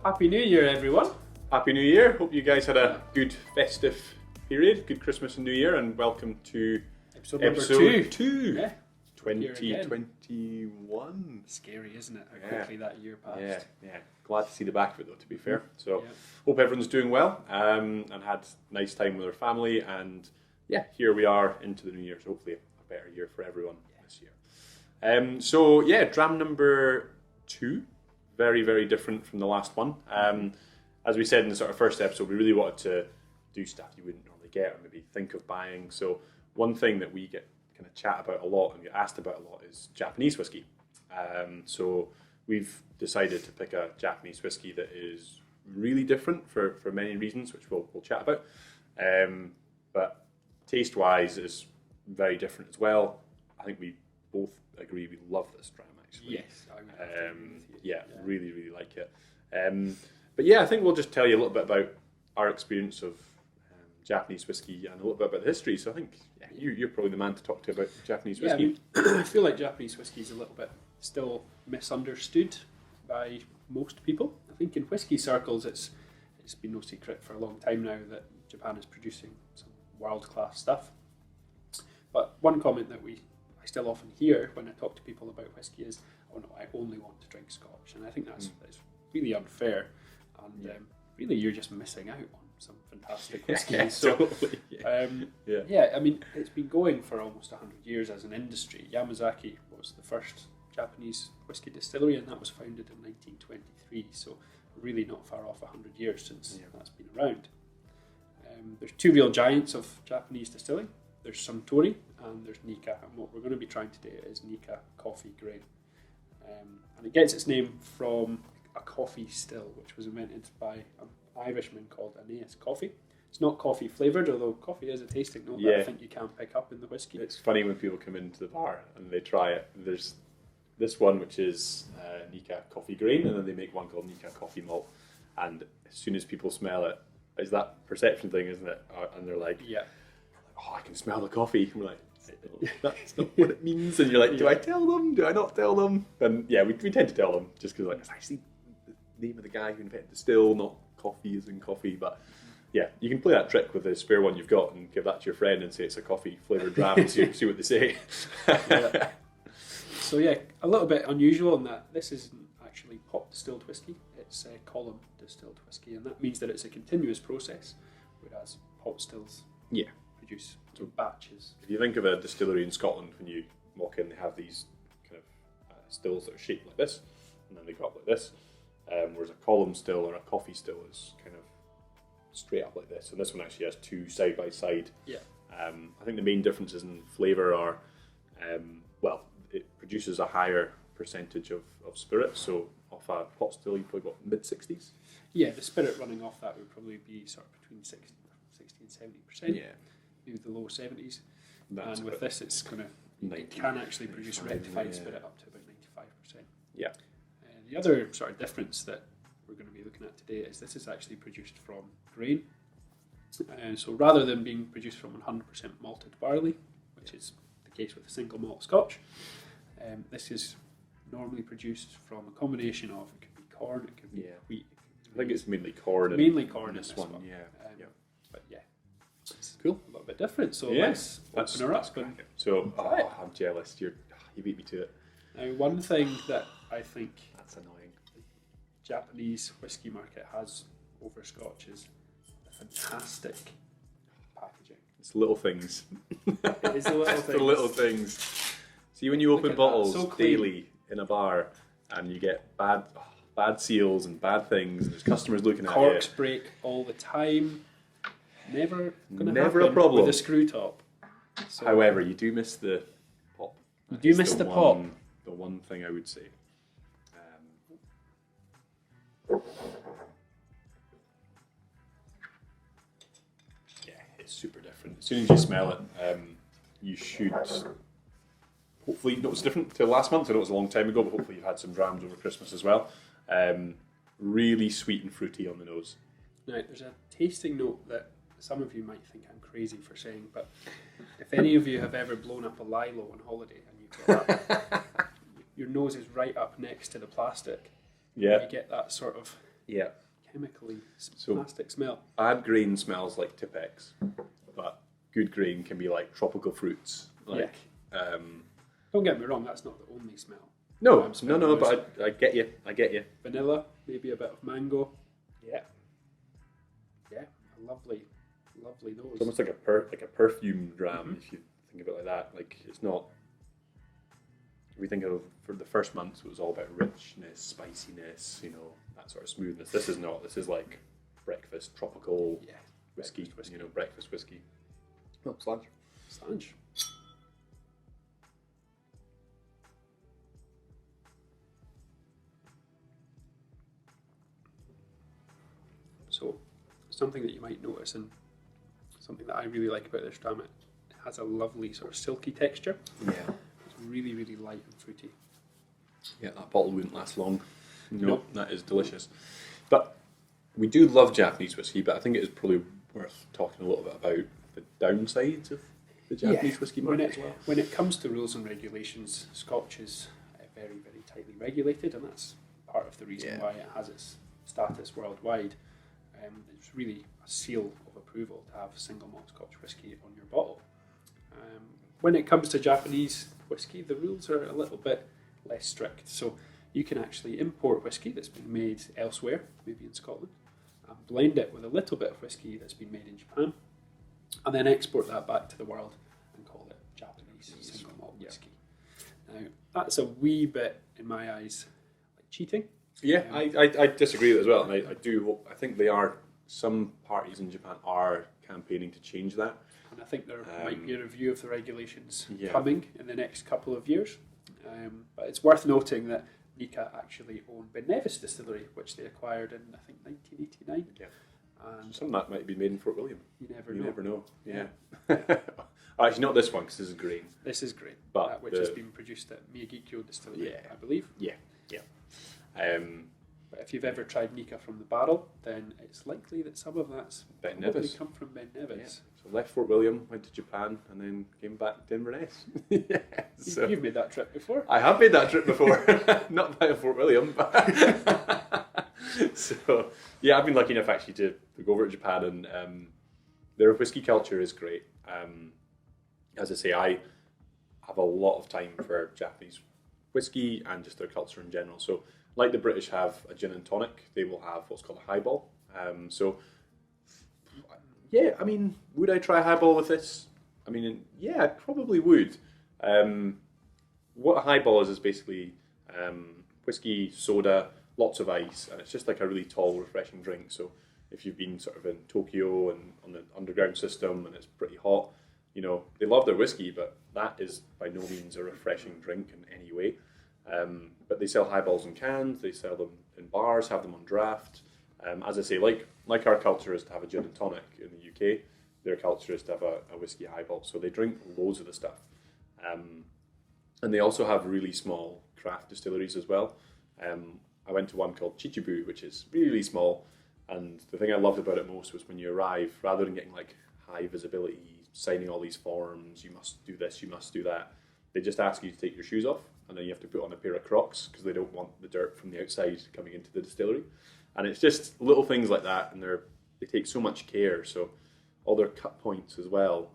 Happy New Year, everyone. Happy New Year. Hope you guys had a good festive period, good Christmas and New Year, and welcome to episode number two. Yeah. 2021. Scary, isn't it? How quickly that year passed. Yeah. Glad to see the back of it, though, to be fair. So, hope everyone's doing well and had a nice time with their family. And yeah, here we are into the new year. So, hopefully, a better year for everyone this year. Dram number 2. Very, very different from the last one. As we said in the sort of first episode, we really wanted to do stuff you wouldn't normally get or maybe think of buying. So, one thing that we get kind of chat about a lot and get asked about a lot is Japanese whiskey. So we've decided to pick a Japanese whiskey that is really different for many reasons, which we'll chat about. But taste-wise is very different as well. I think we both agree we love this dram, actually. Yes, I would really, really like it. But yeah, I think we'll just tell you a little bit about our experience of Japanese whiskey and a little bit about the history. So I think you're probably the man to talk to about Japanese whiskey. I feel like Japanese whiskey is a little bit still misunderstood by most people. I think in whiskey circles, it's been no secret for a long time now that Japan is producing some world-class stuff. But one comment that I still often hear when I talk to people about whiskey is, "Oh no, I only want to drink Scotch," and I think that's really unfair. And really, you're just missing out on some fantastic whiskey. Totally. I mean, it's been going for almost 100 years as an industry. Yamazaki was the first Japanese whiskey distillery, and that was founded in 1923, so really not far off 100 years since that's been around. There's two real giants of Japanese distilling. There's Suntory and there's Nikka, and what we're going to be trying today is Nikka Coffey Grain. And it gets its name from a coffee still, which was invented by an Irishman called Aeneas Coffey. It's not coffee flavoured, although coffee is a tasting note that I think you can pick up in the whiskey. It's funny when people come into the bar and they try it. There's this one which is Nikka Coffey Grain, and then they make one called Nikka Coffee Malt. And as soon as people smell it, it's that perception thing, isn't it? And they're like, "Oh, I can smell the coffee." And we're like, "That's not what it means." And you're like, "Do I tell them? Do I not tell them?" And yeah, we tend to tell them just because it's actually the name of the guy who invented the still, not coffee as in coffee. But yeah, you can play that trick with the spare one you've got and give that to your friend and say it's a coffee flavoured dram and see what they say. So yeah, a little bit unusual in that this isn't actually pot distilled whiskey, it's column distilled whiskey, and that means that it's a continuous process, whereas pot stills produce batches. If you think of a distillery in Scotland, when you walk in, they have these kind of stills that are shaped like this, and then they go up like this, whereas a column still or a coffee still is kind of straight up like this, and this one actually has two side by side. I think the main differences in flavour are, it produces a higher percentage of spirit, so off a pot still you probably got mid-60s. Yeah, the spirit running off that would probably be sort of between 60 and 70%. Yeah. Maybe the low 70s. That's and with this it's going to, it can actually produce rectified spirit up to about 95%. Yeah. The other sort of difference that we're going to be looking at today is this is actually produced from grain. So rather than being produced from 100% malted barley, which is the case with a single malt Scotch, this is normally produced from a combination of, it could be corn, it could be wheat. I think it's mainly corn. Mainly corn in this one. But yeah, it's cool. A little bit different. So let's open her up. So I'm jealous. You beat me to it. Now, one thing that I think that's annoying. The Japanese whiskey market has over Scotch is fantastic packaging. It's little things. It is the little things. The little things. See, when you open bottles daily in a bar and you get bad seals and bad things, and there's customers looking at you. Corks break all the time. Never a problem with a screw top. So, however, you do miss the pop. You do miss the pop. The one thing I would say. It's super different. As soon as you smell it, you should hopefully notice different to last month. I know it was a long time ago, but hopefully you've had some drams over Christmas as well. Really sweet and fruity on the nose. Now, there's a tasting note that some of you might think I'm crazy for saying, but if any of you have ever blown up a lilo on holiday and you get your nose is right up next to the plastic, you get that sort of Yeah. chemically So- plastic smell. Bad grain smells like Tipex, but good grain can be like tropical fruits. Like, Don't get me wrong, that's not the only smell. no, I'm smelling no, those. but I get you. I get you. Vanilla, maybe a bit of mango. Yeah. Yeah, a lovely nose. It's almost like a perfume dram if you think of it like that. Like it's not. If we think of for the first months, it was all about richness, spiciness, that sort of smoothness. This is not. This is like breakfast tropical whiskey. Breakfast whiskey. Oh, Slange. So, something that you might notice, and something that I really like about this dram, it has a lovely sort of silky texture. Yeah. It's really, really light and fruity. Yeah, that bottle wouldn't last long. Nope. That is delicious. But we do love Japanese whiskey, but I think it is probably worth talking a little bit about the downsides of the Japanese whiskey market as well. When it comes to rules and regulations, Scotch is very, very tightly regulated, and that's part of the reason why it has its status worldwide. It's really a seal of approval to have single malt Scotch whisky on your bottle. When it comes to Japanese whisky, the rules are a little bit less strict. So you can actually import whisky that's been made elsewhere, maybe in Scotland, and blend it with a little bit of whisky that's been made in Japan, and then export that back to the world and call it Japanese single malt whisky. Now, that's a wee bit, in my eyes, like cheating. Yeah, I disagree with it as well, and I think some parties in Japan are campaigning to change that. And I think there might be a review of the regulations Yeah. coming in the next couple of years. But it's worth noting that Nikka actually own Ben Nevis Distillery, which they acquired in, I think, 1989. Yeah. And Some of that might be made in Fort William. you never You know. never know. Yeah. Actually, not this one because this is grain. This is great, But which has been produced at Miyagikyo Distillery, Yeah. I believe. Yeah. But if you've ever tried Nikka from the barrel, then it's likely that some of that's Ben probably Nevis. come from Ben Nevis. So left Fort William, went to Japan, and then came back to Inverness. So You've made that trip before. I have made that trip before, not via Fort William, but so yeah, I've been lucky enough actually to go over to Japan, and their whiskey culture is great. As I say, I have a lot of time for Japanese whiskey and just their culture in general. So, like the British have a gin and tonic, they will have what's called a highball. Yeah, I mean, would I try a highball with this? I mean, yeah, I probably would. What a highball is basically whiskey, soda, lots of ice, and it's just like a really tall, refreshing drink. So if you've been sort of in Tokyo and on the underground system and it's pretty hot, they love their whiskey, but that is by no means a refreshing drink in any way. But they sell highballs in cans, they sell them in bars, have them on draft. As I say, like our culture is to have a gin and tonic in the UK, their culture is to have a whiskey highball. So they drink loads of the stuff. And they also have really small craft distilleries as well. I went to one called Chichibu, which is really small. And the thing I loved about it most was when you arrive, rather than getting like high visibility, signing all these forms, you must do this, you must do that, they just ask you to take your shoes off, and then you have to put on a pair of Crocs because they don't want the dirt from the outside coming into the distillery. And it's just little things like that, and they take so much care. So all their cut points as well.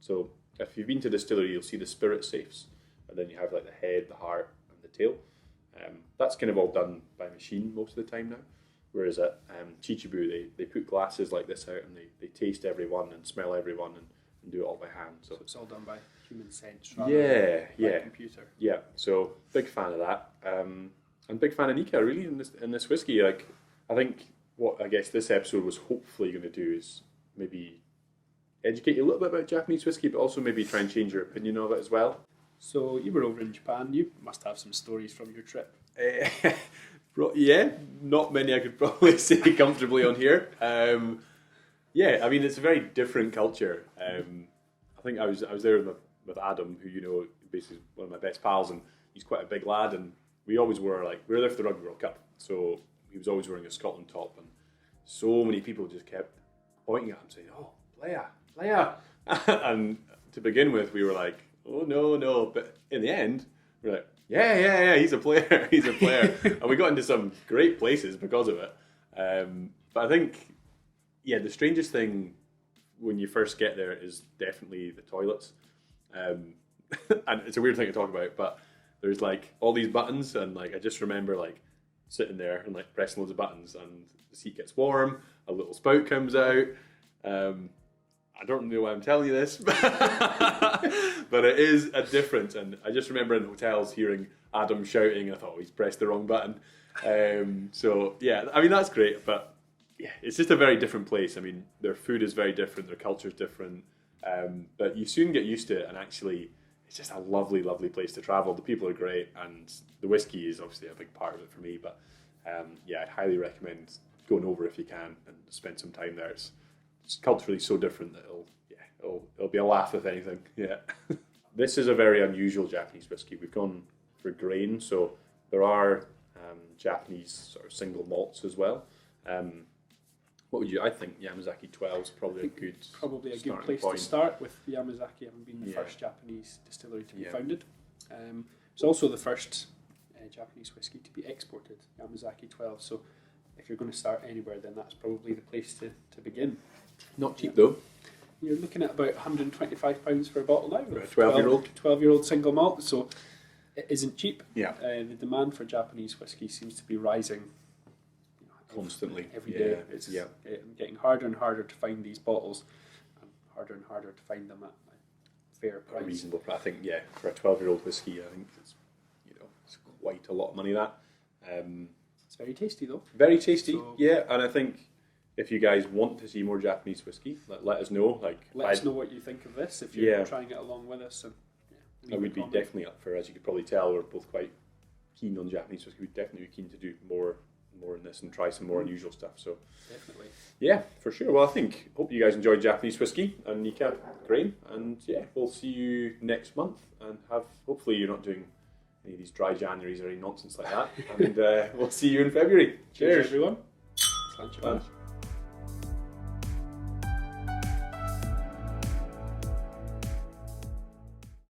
So if you've been to a distillery, you'll see the spirit safes, and then you have like the head, the heart, and the tail. That's kind of all done by machine most of the time now. Whereas at Chichibu, they put glasses like this out, and they taste every one and smell every one and do it all by hand. So it's all done by human sense rather than by computer. Yeah, so big fan of that. And big fan of Nikka really in this whiskey. Like, I think what I guess this episode was hopefully going to do is maybe educate you a little bit about Japanese whiskey, but also maybe try and change your opinion of it as well. So you were over in Japan. You must have some stories from your trip. Yeah, not many I could probably say comfortably on here. Yeah, I mean it's a very different culture. I think I was there with Adam, who basically one of my best pals, and he's quite a big lad, and we always we were there for the Rugby World Cup, so he was always wearing a Scotland top, and so many people just kept pointing at him saying, "Oh, player," and to begin with we were like, "Oh no," but in the end we're like, yeah, he's a player, and we got into some great places because of it. But I think, yeah, the strangest thing when you first get there is definitely the toilets. And it's a weird thing to talk about, but there's like all these buttons, and like I just remember like sitting there and like pressing loads of buttons, and the seat gets warm, a little spout comes out. I don't know why I'm telling you this, but it is a difference. And I just remember in hotels hearing Adam shouting, and I thought, oh, he's pressed the wrong button. So yeah, I mean, that's great, but yeah, it's just a very different place. I mean, their food is very different, their culture is different, but you soon get used to it, and actually it's just a lovely, lovely place to travel. The people are great, and the whiskey is obviously a big part of it for me, but yeah, I'd highly recommend going over if you can and spend some time there. It's culturally so different that it'll be a laugh if anything. Yeah. This is a very unusual Japanese whiskey. We've gone for grain, so there are Japanese sort of single malts as well. What would you? I think Yamazaki 12 is probably a good place point. to start with. Yamazaki having been the first Japanese distillery to be founded. It's also the first Japanese whiskey to be exported, Yamazaki 12. So if you're going to start anywhere, then that's probably the place to begin. Not cheap though. You're looking at about £125 for a bottle now. For a 12-year-old. 12-year-old single malt, so it isn't cheap. Yeah. The demand for Japanese whiskey seems to be rising constantly every day. It's getting harder and harder to find these bottles, and harder to find them at a fair price. A reasonable price. I think, yeah, for a 12-year-old whiskey, I think it's quite a lot of money. That it's very tasty though. Very tasty, so, yeah. And I think if you guys want to see more Japanese whiskey, let us know. Let us know what you think of this if you're trying it along with us. And I would be definitely up for, as you could probably tell, we're both quite keen on Japanese whiskey. We'd definitely be keen to do more in this and try some more unusual stuff. So definitely, yeah, for sure. Well, hope you guys enjoyed Japanese whiskey and Nikka Grain, and yeah, we'll see you next month, and hopefully you're not doing any of these dry Januaries or any nonsense like that. And we'll see you in February. Cheers, everyone. Lunch.